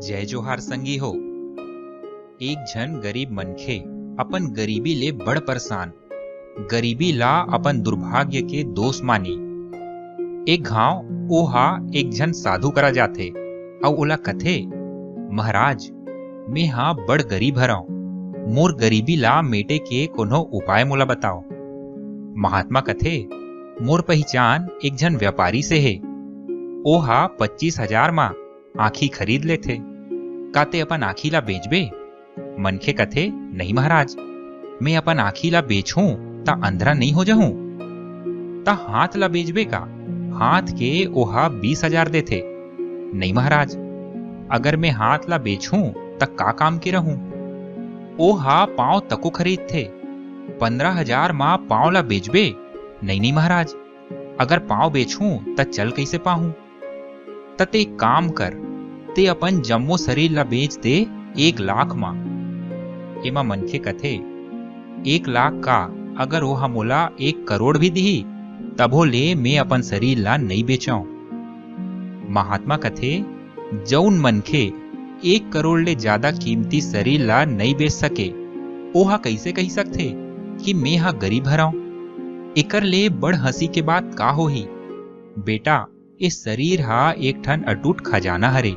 जय जोहार संगी हो। एक झन गरीब मनखे अपन गरीबी ले बड़ परेशान, गरीबी ला अपन दुर्भाग्य के दोष मानी। एक घाव ओहा एक झन साधु करा जाथे अउ ओला कथे, महाराज मैं हाँ बड़ गरीब हरव, मोर गरीबी ला मेटे के कोनो उपाय मोला बताओ। महात्मा कथे, मोर पहचान एक झन व्यापारी से है, ओहा 25,000 मा आखी खरीद लेथे, काते अपन आखी ला बेचबे? मनखे कथे, नहीं महाराज, मैं अपन आखी ला बेचूं ता अंधरा नहीं हो जाऊं। ता हाथ ला बेचबे का? हाथ के ओहा 20,000 देथे। नहीं महाराज, अगर मैं हाथ ला बेचूं ता का काम के रहूं? ओहा पांव तको खरीद थे, 15,000 मा पांव ला बेचबे? नहीं नहीं महाराज, अगर पांव बेचूं ता चल कैसे पाहूं? ते काम कर, ते अपन जम्मो शरीर ला बेच दे 1 लाख मा। एमा मनखे कथे, 1 लाख का अगर ओहा मोला 1 करोड़ भी दिही तभो ले मैं अपन शरीर ला नहीं बेचाऊं। महात्मा कथे, जौन मनखे 1 करोड़ ले ज्यादा कीमती शरीर ला नहीं बेच सके, ओहा कैसे कही सकथे कि मैं हा गरीब हरव? एकर ले बड़ हंसी के बात का होही? बेटा, इस शरीर हा एक ठन अटूट खजाना हरे,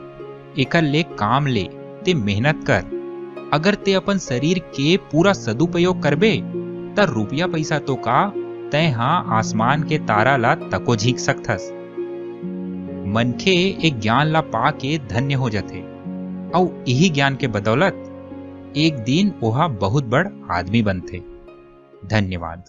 एकर ले काम ले, ते मेहनत कर। अगर ते अपन शरीर के पूरा सदुपयोग करबे त रुपया पैसा तो का, तय हाँ आसमान के तारा ला तको झीक सकथस। मनखे एक ज्ञान ला पा के धन्य हो जाथे, अउ यही ज्ञान के बदौलत एक दिन ओहा बहुत बड़ आदमी बनथे। धन्यवाद।